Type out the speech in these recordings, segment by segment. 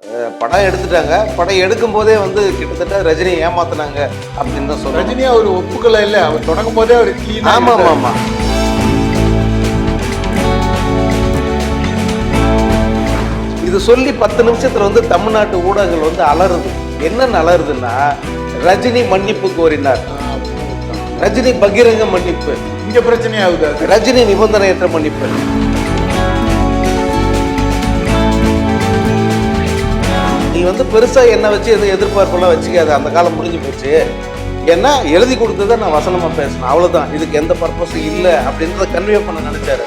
படம் எடுத்துட்டாங்க. படம் எடுக்கும் போதே வந்து கிட்டத்தட்ட ரஜினி ஏமாத்துனாங்க அப்படின்னு தான் சொல்றேன். ரஜினி அவர் ஒப்புக்கல இல்ல, அவர் தொடங்கும் போதே அவர் clean ஆ ஆமா ஆமா இருந்தாரு. ஆமா. இது சொல்லி 10 நிமிஷத்துல வந்து தமிழ்நாட்டு ஊடகங்கள் வந்து அலறுது. என்னன்னு அலறுதுன்னா, ரஜினி மன்னிப்பு கோரினார், ரஜினி பகிரங்க மன்னிப்பு, இங்க பிரச்சனை ஆகுது அது. ரஜினி நிபந்தனையற்ற மன்னிப்பு. நீ வந்து பெருசா என்ன வச்சு எதுவும் எதிர்பார்ப்பெல்லாம் வச்சுக்காது, அந்த காலம் முடிஞ்சு போச்சு. ஏன்னா எழுதி கொடுத்ததை நான் வசனமா பேசினேன், அவ்வளவுதான். இதுக்கு எந்த பர்பஸும் இல்லை அப்படின்றத கன்வே பண்ண நினைச்சாரு.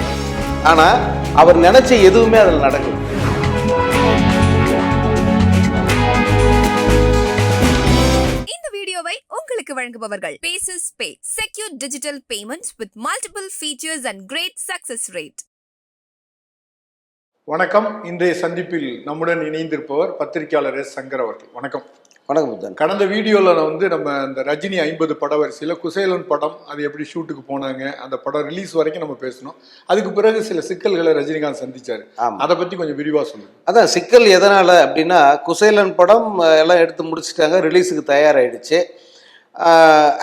ஆனா அவர் நினைச்ச எதுவுமே அதில் நடக்கல. இந்த வீடியோவை உங்களுக்கு வழங்குபவர்கள் bases pay, secure digital payments with multiple features and great success rate. வணக்கம். இன்றைய சந்திப்பில் நம்முடன் இணைந்திருப்பவர் பத்திரிகையாளர் எஸ். சங்கர் அவர்கள். வணக்கம். வணக்கம் புத்தன். கடந்த வீடியோவில் வந்து நம்ம இந்த ரஜினி 50 பட வரிசையில் குசேலன் படம் அது எப்படி ஷூட்டுக்கு போனாங்க, அந்த படம் ரிலீஸ் வரைக்கும் நம்ம பேசணும். அதுக்கு பிறகு சில சிக்கல்களை ரஜினிகாந்த் சந்திச்சாரு. அதை பற்றி கொஞ்சம் விரிவாக சொல்லுங்க. அதான் சிக்கல் எதனால அப்படின்னா, குசேலன் படம் எல்லாம் எடுத்து முடிச்சுட்டாங்க, ரிலீஸுக்கு தயாராகிடுச்சு.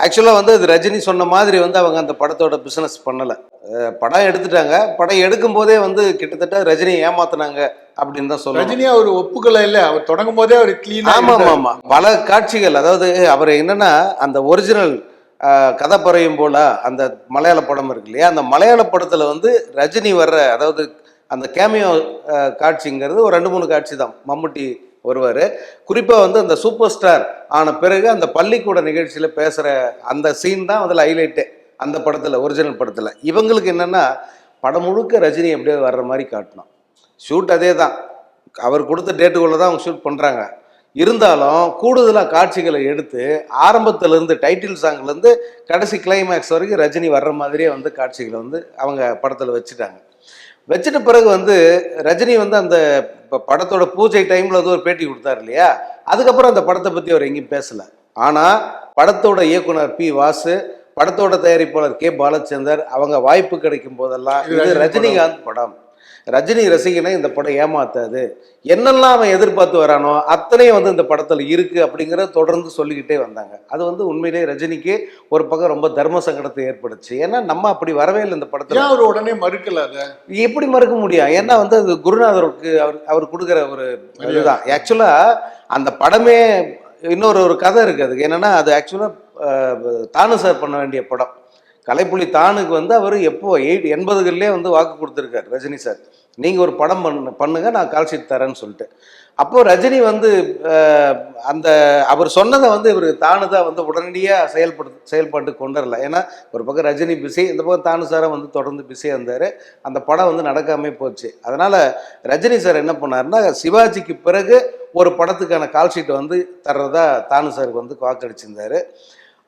ஆக்சுவலாக வந்து அது ரஜினி சொன்ன மாதிரி வந்து அவங்க அந்த படத்தோட பிஸ்னஸ் பண்ணலை. படம் எடுத்துட்டாங்க. படம் எடுக்கும் போதே வந்து கிட்டத்தட்ட ரஜினி ஏமாத்துனாங்க அப்படின்னு தான் சொல்லுவாங்க. ரஜினி அவர் ஒப்புக்கல இல்லை, அவர் தொடங்கும் போதே அவர் கிளீன். ஆமா ஆமா ஆமா. பல காட்சிகள், அதாவது அவர் என்னன்னா அந்த ஒரிஜினல் கதை பறையும் போல அந்த மலையாள படம் இருக்கு இல்லையா, அந்த மலையாள படத்துல வந்து ரஜினி வர்ற, அதாவது அந்த கேமியோ காட்சிங்கிறது ஒரு 2-3 காட்சி தான். மம்முட்டி வருவார். குறிப்பாக வந்து அந்த சூப்பர் ஸ்டார் ஆன பிறகு அந்த பள்ளிக்கூட நிகழ்ச்சியில் பேசுகிற அந்த சீன் தான் அதில் ஹைலைட்டு அந்த படத்தில், ஒரிஜினல் படத்தில். இவங்களுக்கு என்னென்னா படம் முழுக்க ரஜினி எப்படியோ வர்ற மாதிரி காட்டணும். ஷூட் அதே தான், அவர் கொடுத்த டேட்டுக்குள்ளே தான் அவங்க ஷூட் பண்ணுறாங்க. இருந்தாலும் கூடுதலாக காட்சிகளை எடுத்து ஆரம்பத்துலேருந்து டைட்டில் சாங்லேருந்து கடைசி கிளைமேக்ஸ் வரைக்கும் ரஜினி வர்ற மாதிரியே வந்து காட்சிகளை வந்து அவங்க படத்தில் வச்சுட்டாங்க. வச்சுட்ட பிறகு வந்து ரஜினி வந்து அந்த படத்தோட பூஜை டைமில் வந்து ஒரு பேட்டி கொடுத்தாரு இல்லையா, அதுக்கப்புறம் அந்த படத்தை பற்றி அவர் எங்கேயும் பேசலை. ஆனால் படத்தோட இயக்குனர் பி. வாசு, படத்தோட தயாரிப்பாளர் கே. பாலச்சந்தர் அவங்க வாய்ப்பு கிடைக்கும் போதெல்லாம் இது ரஜினிகாந்த் படம், ரஜினி ரசிகனை இந்த படம் ஏமாத்தாது, என்னெல்லாம் அவன் எதிர்பார்த்து வரானோ அத்தனையும் வந்து இந்த படத்தில் இருக்குது அப்படிங்கிறத தொடர்ந்து சொல்லிக்கிட்டே வந்தாங்க. அது வந்து உண்மையிலே ரஜினிக்கு ஒரு பக்கம் ரொம்ப தர்ம சங்கடத்தை ஏற்படுச்சு. ஏன்னா நம்ம அப்படி வரவே இல்லை இந்த படத்தில். அவர் உடனே மறுக்கல, அதை எப்படி மறுக்க முடியும்? ஏன்னா வந்து அது குருநாதருக்கு அவர் கொடுக்குற ஒரு இதுதான். ஆக்சுவலாக அந்த படமே இன்னொரு கதை இருக்குது அதுக்கு. என்னென்னா அது ஆக்சுவலாக தானு சார் பண்ண வேண்டிய படம். கலைப்புலி தானுக்கு வந்து அவர் எப்போ 80களிலே வந்து வாக்கு கொடுத்துருக்காரு ரஜினி சார், நீங்கள் ஒரு படம் பண்ணுங்க, நான் கால்ஷீட் தரேன்னு சொல்லிட்டு. அப்போது ரஜினி வந்து அந்த அவர் சொன்னதை வந்து இவர் தானு தான் வந்து உடனடியாக செயல்பாட்டு கொண்டு வரல. ஏன்னா ஒரு பக்கம் ரஜினி பிஸி, இந்த பக்கம் தானு சாரை வந்து தொடர்ந்து பிஸியாக இருந்தார். அந்த படம் வந்து நடக்காமே போச்சு. அதனால் ரஜினி சார் என்ன பண்ணாருன்னா, சிவாஜிக்கு பிறகு ஒரு படத்துக்கான கால்ஷீட்டை வந்து தர்றதா தானு சாருக்கு வந்து வாக்களிச்சிருந்தார்.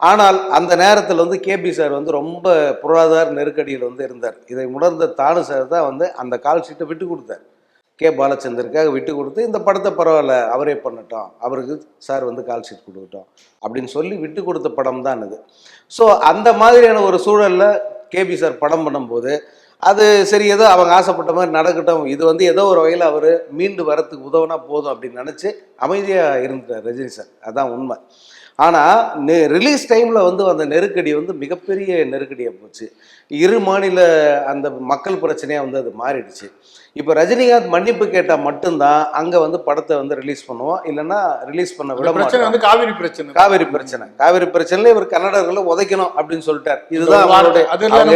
ஆனால் அந்த நேரத்தில் வந்து கேபி சார் வந்து ரொம்ப பொருளாதார நெருக்கடியில் வந்து இருந்தார். இதை உணர்ந்த தானு சார் தான் வந்து அந்த கால் ஷீட்டை விட்டு கொடுத்தார், கே. பாலச்சந்தருக்காக விட்டு கொடுத்து, இந்த படத்தை பரவாயில்ல அவரே பண்ணட்டும், அவருக்கு சார் வந்து கால் ஷீட் கொடுக்கட்டும் அப்படின்னு சொல்லி விட்டு கொடுத்த படம் தான் இது. ஸோ அந்த மாதிரியான ஒரு சூழலில் கேபி சார் படம் பண்ணும்போது அது சரி, ஏதோ அவங்க ஆசைப்பட்ட மாதிரி நடக்கட்டும், இது வந்து ஏதோ ஒரு வகையில் அவர் மீண்டு வரத்துக்கு உதவுனா போதும் அப்படின்னு நினச்சி அமைதியாக இருந்தார் ரஜினி சார். அதுதான் உண்மை. ஆனால் ரிலீஸ் டைமில் வந்து அந்த நெருக்கடி வந்து மிகப்பெரிய நெருக்கடியாக போச்சு. இரு மாநில அந்த மக்கள் பிரச்சனையாக வந்து அது மாறிடுச்சு. இப்போ ரஜினிகாந்த் மன்னிப்பு கேட்டால் மட்டும்தான் அங்கே வந்து படத்தை வந்து ரிலீஸ் பண்ணுவோம், இல்லைன்னா ரிலீஸ் பண்ண விட மாட்டோம். வந்து காவிரி பிரச்சனை. காவிரி பிரச்சனையில் இவர் கன்னடர்களை உதைக்கணும் அப்படின்னு சொல்லிட்டார். இதுதான் அவருடைய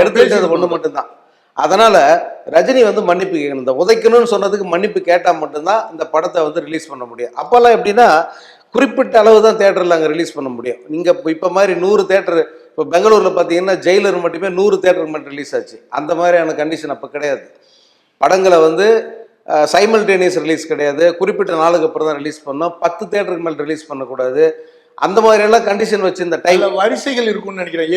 எடுத்துக்கிட்டது ஒன்று மட்டும்தான். அதனால் ரஜினி வந்து மன்னிப்பு கேட்கணும். இந்த உதைக்கணும்னு சொன்னதுக்கு மன்னிப்பு கேட்டால் மட்டும்தான் இந்த படத்தை வந்து ரிலீஸ் பண்ண முடியும். அப்போல்லாம் எப்படின்னா குறிப்பிட்ட அளவு தான் தேட்டரில் அங்கே ரிலீஸ் பண்ண முடியும். நீங்கள் இப்போ மாதிரி 100 தேட்டரு, இப்போ பெங்களூரில் பார்த்தீங்கன்னா ஜெயிலர் மட்டுமே 100 தேட்டருக்கு மட்டும் ரிலீஸ் ஆச்சு. அந்த மாதிரியான கண்டிஷன் அப்போ கிடையாது. படங்களை வந்து சைமல்டேனியஸ் ரிலீஸ் கிடையாது, குறிப்பிட்ட நாளுக்கு அப்புறம் தான் ரிலீஸ் பண்ணோம். 10 தேட்டருக்கு மேலே ரிலீஸ் பண்ணக்கூடாது. அந்த மாதிரி எல்லாம் கண்டிஷன் வச்சு இந்த டைம் வரிசைகள் இருக்கும்னு நினைக்கிறேன்.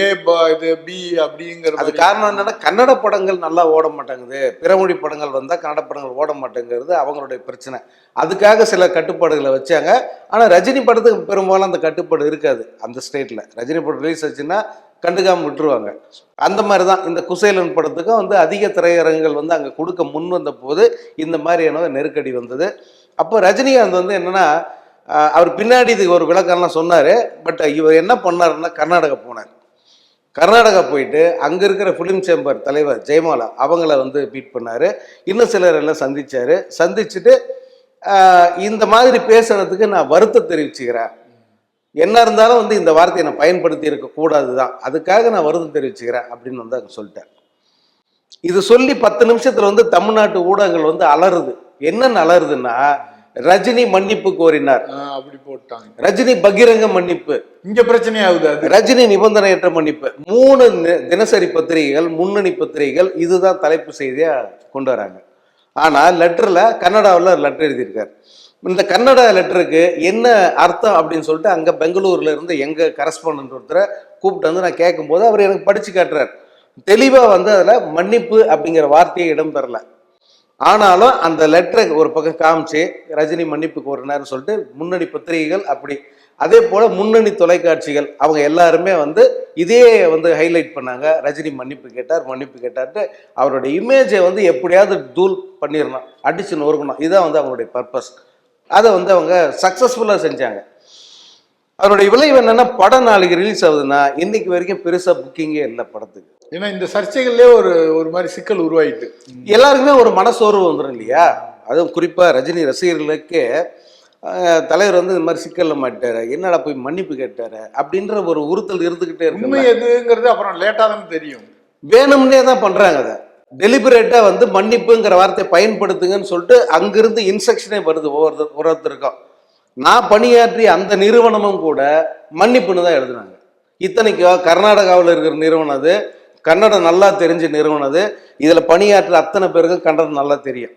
இது பி அப்படிங்கிறது. அது காரணம் என்னன்னா, கன்னட படங்கள் நல்லா ஓட மாட்டேங்குது, பிறமொழி படங்கள் வந்தால் கன்னட படங்கள் ஓட மாட்டேங்கிறது அவங்களுடைய பிரச்சனை. அதுக்காக சில கட்டுப்பாடுகளை வச்சாங்க. ஆனால் ரஜினி படத்துக்கு பெரும்பாலும் அந்த கட்டுப்பாடு இருக்காது. அந்த ஸ்டேட்டில் ரஜினி படம் ரிலீஸ் ஆச்சுன்னா கண்டுக்காமல் விட்டுருவாங்க. அந்த மாதிரி தான் இந்த குசேலன் படத்துக்கும் வந்து அதிக திரையரங்குகள் வந்து அங்கே கொடுக்க முன் வந்த போது இந்த மாதிரியான நெருக்கடி வந்தது. அப்போ ரஜினிகாந்த் வந்து என்னன்னா அவர் பின்னாடி இதுக்கு ஒரு விளக்கம்லாம் சொன்னார். பட் இவர் என்ன பண்ணாருன்னா கர்நாடகா போனார். கர்நாடகா போயிட்டு அங்கே இருக்கிற ஃபிலிம் சேம்பர் தலைவர் ஜெயமாலா அவங்கள வந்து மீட் பண்ணார். இன்னும் சிலர் எல்லாம் சந்திச்சுட்டு இந்த மாதிரி பேசுறதுக்கு நான் வருத்தம் தெரிவிச்சுக்கிறேன். என்ன இருந்தாலும் வந்து இந்த வார்த்தையை நான் பயன்படுத்தி இருக்கக்கூடாது தான், அதுக்காக நான் வருத்தம் தெரிவிச்சுக்கிறேன் அப்படின்னு வந்து அங்கே சொல்லிட்டேன். இது சொல்லி 10 நிமிஷத்துல வந்து தமிழ்நாட்டு ஊடகங்கள் வந்து அலறுது. என்னன்னு அலறுதுன்னா, ரஜினி மன்னிப்பு கோரினார், அப்படி போட்டாங்க. ரஜினி பகிரங்க மன்னிப்பு, இங்க பிரச்சனை ஆகுது. ரஜினி நிபந்தனையற்ற மன்னிப்பு. 3 தினசரி பத்திரிகைகள், முன்னணி பத்திரிகைகள் இதுதான் தலைப்பு செய்தியா கொண்டு வராங்க. ஆனா லெட்டர்ல கன்னடாவில் லெட்டர் எழுதியிருக்காரு. இந்த கன்னடா லெட்டருக்கு என்ன அர்த்தம் அப்படின்னு சொல்லிட்டு அங்க பெங்களூர்ல இருந்து எங்க கரஸ்பாண்டன்ட் ஒருத்தரை கூப்பிட்டு வந்து நான் கேட்கும்போது அவர் எனக்கு படிச்சு காட்டுறாரு. தெளிவா வந்து அதுல மன்னிப்பு அப்படிங்கிற வார்த்தையை இடம்பெறல. ஆனாலும் அந்த லெட்டரை ஒரு பக்கம் காமிச்சு ரஜினி மன்னிப்பு கோரினார்னு சொல்லிட்டு முன்னணி பத்திரிகைகள் அப்படி, அதே போல முன்னணி தொலைக்காட்சிகள் அவங்க எல்லாருமே வந்து இதே வந்து ஹைலைட் பண்ணாங்க. ரஜினி மன்னிப்பு கேட்டார்ட்டு அவருடைய இமேஜை வந்து எப்படியாவது தூள் பண்ணிடணும், அடிச்சு நொறுக்கணும். இதுதான் வந்து அவங்களுடைய பர்பஸ். அதை வந்து அவங்க சக்சஸ்ஃபுல்லாக செஞ்சாங்க. அதனுடைய விளைவு என்னன்னா, படம் நாளைக்கு ரிலீஸ் ஆகுதுன்னா இன்னைக்கு வரைக்கும் பெருசா புக்கிங்கே இல்லை படத்துக்கு. ஏன்னா இந்த சர்ச்சைகள்லேயே ஒரு மாதிரி சிக்கல் உருவாயிட்டு எல்லாருக்குமே ஒரு மனசோர்வு வந்துடும் இல்லையா? அதுவும் குறிப்பா ரஜினி ரசிகர்களுக்கே தலைவர் வந்து இந்த மாதிரி சிக்கல்ல மாட்டாரு, என்னடா போய் மன்னிப்பு கேட்டாரு அப்படின்ற ஒரு உறுத்தல் இருந்துகிட்டே இருக்கு. உண்மை எதுங்கிறது அப்புறம் லேட்டா தான் தெரியும். வேணும்னே தான் பண்றாங்க. அதை டெலிபரேட்டா வந்து மன்னிப்புங்கிற வார்த்தையை பயன்படுத்துங்கன்னு சொல்லிட்டு அங்கிருந்து இன்ஸ்ட்ரக்ஷனே வருது ஒவ்வொருத்தருக்கும். நான் பணியாற்றி அந்த நிறுவனமும் கூட மன்னிப்புன்னு தான் எழுதுனாங்க. இத்தனைக்கும் கர்நாடகாவில் இருக்கிற நிறுவனம் அது, கன்னடம் நல்லா தெரிஞ்ச நிறுவனம் அது. இதுல பணியாற்ற அத்தனை பேருக்கும் கன்னடம் நல்லா தெரியும்.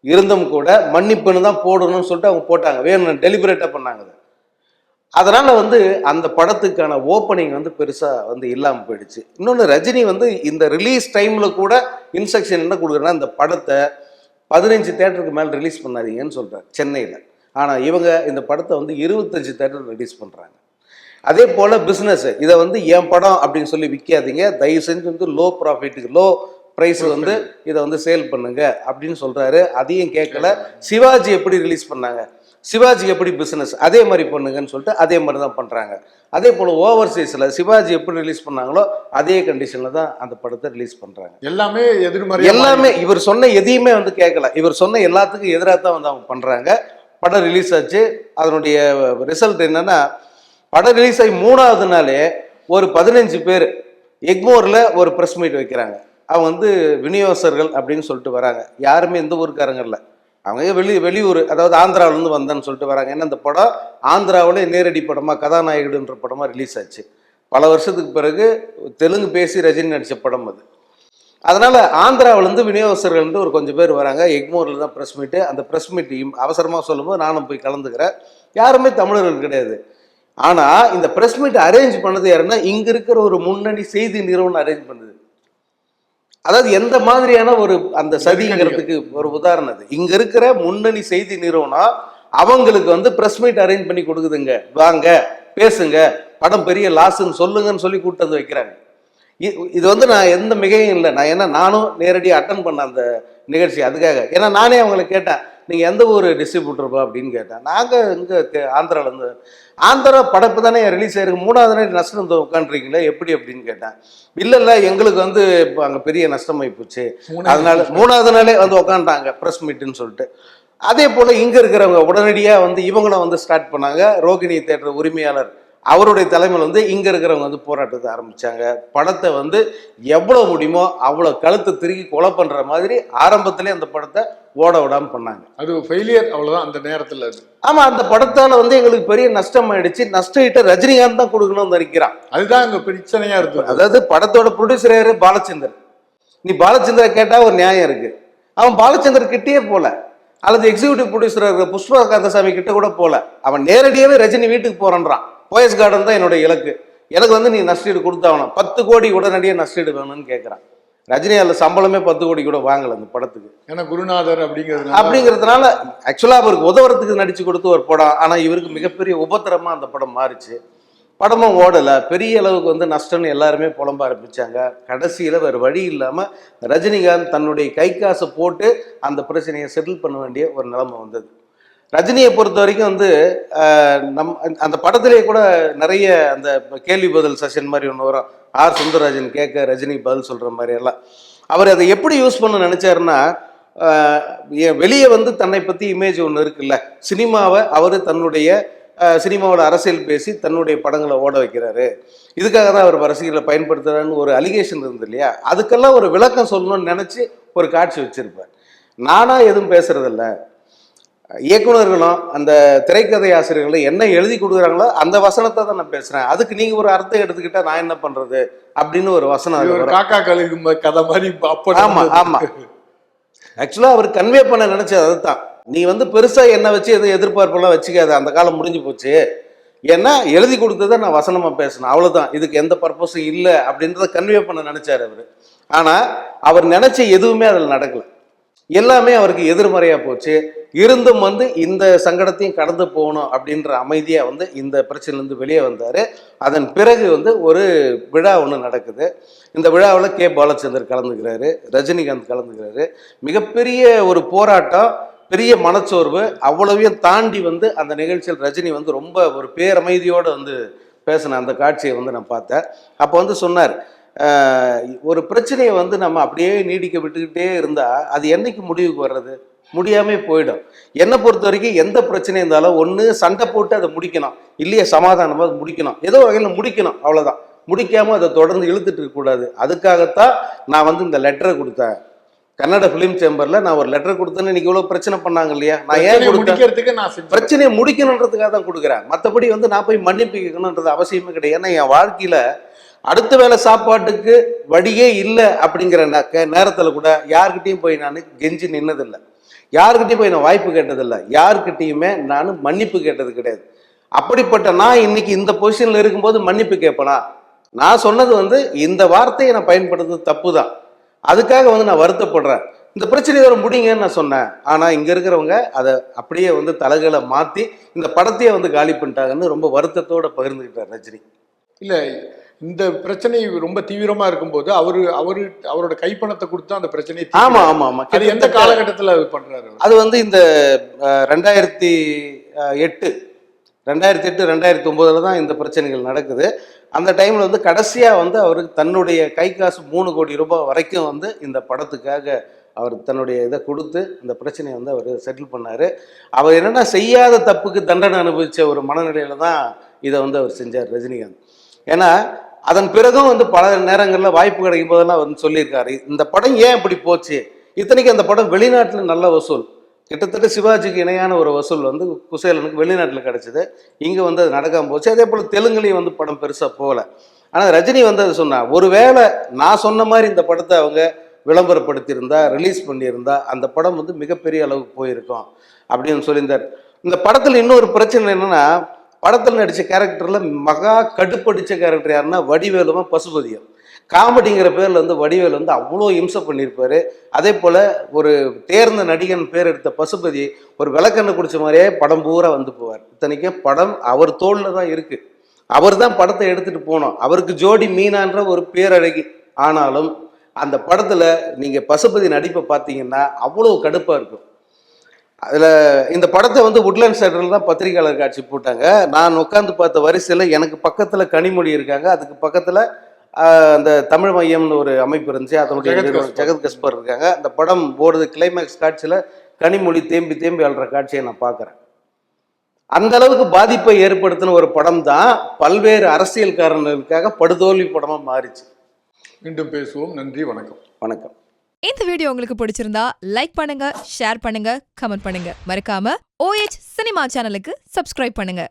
இருந்தும் கூட மன்னிப்புன்னு தான் போடணும்னு சொல்லிட்டு அவங்க போட்டாங்க. வேணும் டெலிபரேட்டா பண்ணாங்க. அதனால வந்து அந்த படத்துக்கான ஓப்பனிங் வந்து பெருசா வந்து இல்லாமல் போயிடுச்சு. இன்னொன்று, ரஜினி வந்து இந்த ரிலீஸ் டைம்ல கூட இன்ஸ்ட்ரக்ஷன் என்ன கொடுக்குறேன்னா, இந்த படத்தை 15 தேட்டருக்கு மேலே ரிலீஸ் பண்ணாதீங்கன்னு சொல்றாரு சென்னையில். ஆனால் இவங்க இந்த படத்தை வந்து 25 தேட்டர் ரிலீஸ் பண்ணுறாங்க. அதே போல் பிஸ்னஸ், இதை வந்து என் படம் அப்படின்னு சொல்லி விற்காதீங்க, தயவு செஞ்சு வந்து லோ ப்ராஃபிட்டுக்கு லோ ப்ரைஸ் வந்து இதை வந்து சேல் பண்ணுங்க அப்படின்னு சொல்கிறாரு. அதையும் கேட்கல. சிவாஜி எப்படி ரிலீஸ் பண்ணாங்க, சிவாஜி எப்படி பிஸ்னஸ் அதே மாதிரி பண்ணுங்கன்னு சொல்லிட்டு அதே மாதிரி தான் பண்ணுறாங்க. அதே போல் ஓவர்சீஸில் சிவாஜி எப்படி ரிலீஸ் பண்ணாங்களோ அதே கண்டிஷனில் தான் அந்த படத்தை ரிலீஸ் பண்ணுறாங்க. எல்லாமே எதிர்மறை, எல்லாமே இவர் சொன்ன எதையுமே வந்து கேட்கல. இவர் சொன்ன எல்லாத்துக்கும் எதிராக தான் வந்து அவங்க பண்ணுறாங்க. படம் ரிலீஸ் ஆச்சு. அதனுடைய ரிசல்ட் என்னன்னா, படம் ரிலீஸ் ஆகி 3வது நாளே ஒரு 15 பேர் எக்மோரில் ஒரு ப்ரெஸ் மீட் வைக்கிறாங்க. அவங்க வந்து விநியோகஸ்தர்கள் அப்படின்னு சொல்லிட்டு வராங்க. யாருமே எந்த ஊருக்காரங்க இல்லை, அவங்க வெளியூர், அதாவது ஆந்திராவிலேருந்து வந்தேன்னு சொல்லிட்டு வராங்க. ஏன்னா இந்த படம் ஆந்திராவிலே நேரடி படமாக கதாநாயகன்ற படமாக ரிலீஸ் ஆச்சு. பல வருஷத்துக்கு பிறகு தெலுங்கு பேசி ரஜினி நடித்த படம் அது. அதனால் ஆந்திராவிலேருந்து விநியோகஸ்தர்கள் வந்து ஒரு கொஞ்சம் பேர் வராங்க. எக்மோரில் தான் ப்ரெஸ் மீட்டு. அந்த ப்ரெஸ் மீட் அவசரமாக சொல்லும்போது நானும் போய் கலந்துக்கிறேன். யாருமே தமிழர்கள் கிடையாது. ஆனால் இந்த ப்ரெஸ் மீட் அரேஞ்ச் பண்ணது யாருன்னா, இங்கே இருக்கிற ஒரு முன்னணி செய்தி நிறுவனம் அரேஞ்ச் பண்ணுது. அதாவது எந்த மாதிரியான ஒரு அந்த சதிங்கிறதுக்கு ஒரு உதாரணம் அது. இங்க இருக்கிற முன்னணி செய்தி நிறுவனம் அவங்களுக்கு வந்து பிரஸ் மீட் அரேஞ்ச் பண்ணி கொடுக்குதுங்க, வாங்க பேசுங்க, படம் பெரிய லாஸ்ன்னு சொல்லுங்கன்னு சொல்லி கூட்டு வந்து வைக்கிறாங்க. இது வந்து நான் எந்த மிகையும் இல்லை. நான் ஏன்னா நானும் நேரடியாக அட்டன் பண்ண அந்த நிகழ்ச்சி அதுக்காக. ஏன்னா நானே அவங்களை கேட்டேன், நீங்கள் எந்த ஊர் டிஸ்ட்ரிபியூட்டர்ப்பா அப்படின்னு கேட்டேன். நாங்கள் இங்கே ஆந்திராவிலேருந்து. ஆந்திரா படப்பு தானே ரிலீஸ் ஆயிருக்கு, 3வது நாள் நஷ்டம் வந்து உட்காந்துருக்கீங்களா எப்படி அப்படின்னு கேட்டேன். இல்லை எங்களுக்கு வந்து இப்போ அங்கே பெரிய நஷ்டமாகி போச்சு, அதனால 3வது நாளே வந்து உட்காந்துட்டாங்க ப்ரெஸ் மீட்டுன்னு சொல்லிட்டு. அதே போல் இங்கே இருக்கிறவங்க உடனடியாக வந்து இவங்களும் வந்து ஸ்டார்ட் பண்ணாங்க. ரோகிணி தேட்டர் உரிமையாளர் அவருடைய தலைமையில் வந்து இங்கே இருக்கிறவங்க வந்து போராட்டத்தை ஆரம்பித்தாங்க. படத்தை வந்து எவ்வளோ முடியுமோ அவ்வளோ கழுத்தை திருக்கி கொலை பண்ணுற மாதிரி ஆரம்பத்திலே அந்த படத்தை ஓட விடாமல் பண்ணாங்க. அது ஃபெயிலியர், அவ்வளோதான் அந்த நேரத்தில். அது ஆமாம், அந்த படத்தால் வந்து எங்களுக்கு பெரிய நஷ்டம் ஆயிடுச்சு. நஷ்டம் ரஜினிகாந்த் தான் கொடுக்கணும்னு நினைக்கிறான். அதுதான் அங்கே பிரச்சனையாக இருக்குது. அதாவது படத்தோட ப்ரொடியூசர் யாரு? பாலச்சந்தர். நீ பாலச்சந்தரை கேட்டால் ஒரு நியாயம் இருக்குது. அவன் பாலச்சந்தர் கிட்டேயே போல, அல்லது எக்ஸிக்யூட்டிவ் ப்ரொடியூசர் இருக்கிற புஷ்பா கந்தசாமி கிட்ட கூட போல. அவன் நேரடியாகவே ரஜினி வீட்டுக்கு போறான்றான். போயஸ் கார்டன் தான் என்னுடைய இலக்கு, எனக்கு வந்து நீ நஷ்டீடு கொடுத்தாவணும், 10 கோடி உடனடியாக நஷ்டீடு வேணும்னு கேட்குறான். ரஜினி அதில் சம்பளமே 10 கோடி கூட வாங்கலை அந்த படத்துக்கு. ஏன்னா குருநாதர் அப்படிங்கிறதுனால ஆக்சுவலாக அவருக்கு உதவுறதுக்கு நடிச்சு கொடுத்து ஒரு படம். ஆனால் இவருக்கு மிகப்பெரிய உபத்திரமா அந்த படம் மாறிச்சு. படமும் ஓடலை, பெரிய அளவுக்கு வந்து நஷ்டம்னு எல்லாருமே புலம்ப ஆரம்பிச்சாங்க. கடைசியில் வேறு வழி இல்லாமல் ரஜினிகாந்த் தன்னுடைய கை காசை போட்டு அந்த பிரச்சனையை செட்டில் பண்ண வேண்டிய ஒரு நிலைமை வந்தது. ரஜினியை பொறுத்த வரைக்கும் வந்து அந்த படத்திலேயே கூட நிறைய அந்த கேள்வி பதில் செஷன் மாதிரி ஒன்று வரும். ஆர் சுந்தரராஜன் கேட்க ரஜினி பதில் சொல்கிற மாதிரி எல்லாம். அவர் அதை எப்படி யூஸ் பண்ண நினச்சாருன்னா, வெளியே வந்து தன்னை பற்றி இமேஜ் ஒன்று இருக்குல்ல, சினிமாவை அவர் தன்னுடைய சினிமாவோட அரசியல் பேசி தன்னுடைய படங்களை ஓட வைக்கிறாரு, இதுக்காக தான் அவர் ரசிகர்களை பயன்படுத்துகிறாருன்னு ஒரு அலிகேஷன் இருந்தது இல்லையா, அதுக்கெல்லாம் ஒரு விளக்கம் சொல்லணும்னு நினச்சி ஒரு காட்சி வச்சுருப்பார். நானாக எதுவும் பேசுறதில்ல, இயக்குநர்களும் அந்த திரைக்கதை ஆசிரியர்களும் என்ன எழுதி கொடுக்குறாங்களோ அந்த வசனத்தை தான் நான் பேசுகிறேன், அதுக்கு நீங்கள் ஒரு அர்த்தம் எடுத்துக்கிட்டால் நான் என்ன பண்ணுறது அப்படின்னு ஒரு வசனம். காக்கா கழுகு கதை மாதிரி. ஆமாம் ஆமாம், ஆக்சுவலாக அவர் கன்வே பண்ண நினச்சது அதுதான். நீ வந்து பெருசாக என்ன வச்சு எதுவும் எதிர்பார்ப்பெல்லாம் வச்சுக்காது, அந்த காலம் முடிஞ்சு போச்சு, ஏன்னா எழுதி கொடுத்ததை நான் வசனமாக பேசினேன், அவ்வளோதான், இதுக்கு எந்த பர்பஸும் இல்லை அப்படின்றத கன்வே பண்ண நினச்சார் அவர். ஆனால் அவர் நினச்ச எதுவுமே அதில் நடக்கலை, எல்லாமே அவருக்கு எதிர்மறையாக போச்சு. இருந்தும் வந்து இந்த சங்கடத்தையும் கடந்து போகணும் அப்படின்ற அமைதியாக வந்து இந்த பிரச்சனைலேருந்து வெளியே வந்தார். அதன் பிறகு வந்து ஒரு விழா ஒன்று நடக்குது. இந்த விழாவில் கே பாலச்சந்தர் கலந்துக்கிறாரு, ரஜினிகாந்த் கலந்துக்கிறாரு. மிகப்பெரிய ஒரு போராட்டம், பெரிய மனச்சோர்வு, அவ்வளவையும் தாண்டி வந்து அந்த நிகழ்ச்சியில் ரஜினி வந்து ரொம்ப ஒரு பேரமைதியோடு வந்து பேசின அந்த காட்சியை வந்து நான் பார்த்தேன். அப்போ வந்து சொன்னார், ஒரு பிரச்சனையை வந்து நம்ம அப்படியே நீடிக்க விட்டுக்கிட்டே இருந்தால் அது என்னைக்கு முடிவுக்கு வர்றது, முடியாமே போயிடும். என்னை பொறுத்த வரைக்கும் எந்த பிரச்சனை இருந்தாலும் ஒன்று சண்டை போட்டு அதை முடிக்கணும், இல்லையே சமாதானமாக முடிக்கணும், ஏதோ வகையில் முடிக்கணும், அவ்வளோதான். முடிக்காமல் அதை தொடர்ந்து இழுத்துட்டு இருக்கக்கூடாது. அதுக்காகத்தான் நான் வந்து இந்த லெட்டரை கொடுத்தேன். கன்னட ஃபிலிம் சேம்பரில் நான் ஒரு லெட்டர் கொடுத்தேன்னு இன்னைக்கு இவ்வளோ பிரச்சனை பண்ணாங்க இல்லையா, நான் ஏன் கொடுத்தேன், பிரச்சனையை முடிக்கணுன்றதுக்காக தான் கொடுக்குறேன். மற்றபடி வந்து நான் போய் மன்னிப்பு கேட்கணுன்றது அவசியமே கிடையாது. ஏன்னா என் வாழ்க்கையில் அடுத்த வேளை சாப்பாட்டுக்கு வழியே இல்லை அப்படிங்கிற நேரத்தில் கூட யார்கிட்டையும் போய் நான் கெஞ்சி நின்னதில்லை, யாருக்கிட்டையும் போய் நான் வாய்ப்பு கேட்டதில்லை, யாருக்கிட்டையுமே நான் மன்னிப்பு கேட்டது கிடையாது. அப்படிப்பட்ட நான் இன்னைக்கு இந்த பொசிஷனில் இருக்கும்போது மன்னிப்பு கேட்பேனா? நான் சொன்னது வந்து இந்த வார்த்தையை நான் பயன்படுத்துறது தப்பு தான், அதுக்காக வந்து நான் வருத்தப்படுறேன். இந்த பிரச்சனையை வர முடியுங்கன்னு நான் சொன்னேன். ஆனால் இங்கே இருக்கிறவங்க அதை அப்படியே வந்து தலைகளை மாற்றி இந்த படத்தையே வந்து காலி பண்ணிட்டாங்கன்னு ரொம்ப வருத்தத்தோடு பகிர்ந்துக்கிட்டார் ரஜினி. இல்லை, இந்த பிரச்சனை ரொம்ப தீவிரமா இருக்கும்போது அவரோட கைப்பணத்தை கொடுத்து அந்த பிரச்சனையை. ஆமா ஆமா ஆமா, அது எந்த காலகட்டத்தில் பண்றாரு? அது வந்து இந்த 2008 2009 தான் இந்த பிரச்சனைகள் நடக்குது. அந்த டைம்ல வந்து கடைசியா வந்து அவருக்கு தன்னுடைய கை காசு 3 கோடி ரூபாய் வரைக்கும் வந்து இந்த படத்துக்காக அவர் தன்னுடைய இதை கொடுத்து இந்த பிரச்சனையை வந்து அவர் செட்டில் பண்ணாரு. அவர் என்னன்னா செய்யாத தப்புக்கு தண்டனை அனுபவிச்ச ஒரு மனநிலையில தான் இதை வந்து அவர் செஞ்சார் ரஜினிகாந்த். ஏன்னா அதன் பிறகும் வந்து பல நேரங்களில் வாய்ப்பு கிடைக்கும் போதெல்லாம் வந்து சொல்லியிருக்காரு, இந்த படம் ஏன் இப்படி போச்சு, இத்தனைக்கு அந்த படம் வெளிநாட்டில் நல்ல வசூல், கிட்டத்தட்ட சிவாஜிக்கு இணையான ஒரு வசூல் வந்து குசேலனுக்கு வெளிநாட்டில் கிடச்சிது, இங்கே வந்து அது நடக்காமல் போச்சு. அதே போல் தெலுங்குலேயும் வந்து படம் பெருசாக போகலை. ஆனால் ரஜினி வந்து அது சொன்னார், ஒருவேளை நான் சொன்ன மாதிரி இந்த படத்தை அவங்க விளம்பரப்படுத்தியிருந்தா, ரிலீஸ் பண்ணியிருந்தா அந்த படம் வந்து மிகப்பெரிய அளவுக்கு போயிருக்கும் அப்படின்னு சொல்லியிருந்தார். இந்த படத்தில் இன்னொரு பிரச்சனை என்னென்னா, படத்தில் நடித்த கேரக்டரில் மகா கடுப்படித்த கேரக்டர் யாருன்னா வடிவேலுமா பசுபதியும். காமெடிங்கிற பேரில் வந்து வடிவேல் வந்து அவ்வளோ இம்சை பண்ணியிருப்பார். அதே போல் ஒரு தேர்ந்த நடிகன் பேர் எடுத்த பசுபதி ஒரு விளக்கெண்ணெய் குடிச்ச மாதிரியே படம் பூரா வந்து போவார். இத்தனைக்கே படம் அவர் தோளில் தான் இருக்குது, அவர் தான் படத்தை எடுத்துகிட்டு போனோம், அவருக்கு ஜோடி மீனான்ற ஒரு பேரழகி. ஆனாலும் அந்த படத்தில் நீங்கள் பசுபதி நடிப்பை பார்த்தீங்கன்னா அவ்வளோ கடுப்பாக இருக்கும். அதில் இந்த படத்தை வந்து உட்லேண்ட் தேட்டரில் தான் பத்திரிகையாளர் காட்சி போட்டாங்க. நான் உட்காந்து பார்த்த வரிசையில் எனக்கு பக்கத்தில் கனிமொழி இருக்காங்க, அதுக்கு பக்கத்தில் அந்த தமிழ் மையம்னு ஒரு அமைப்பு இருந்துச்சு, அதனுடைய ஜெகத் கஸ்பர் இருக்காங்க. அந்த படம் போடுறது கிளைமேக்ஸ் காட்சியில் கனிமொழி தேம்பி தேம்பி அழுற காட்சியை நான் பார்க்குறேன். அந்த அளவுக்கு பாதிப்பை ஏற்படுத்தின ஒரு படம் தான் பல்வேறு அரசியல் காரணங்களுக்காக படுதோல்வி படமாக மாறிச்சு. மீண்டும் பேசுவோம். நன்றி, வணக்கம். வணக்கம். இந்த வீடியோ உங்களுக்கு பிடிச்சிருந்தா லைக் பண்ணுங்க, ஷேர் பண்ணுங்க, கமெண்ட் பண்ணுங்க. மறக்காம OH சினிமா சேனலுக்கு சப்ஸ்கிரைப் பண்ணுங்க.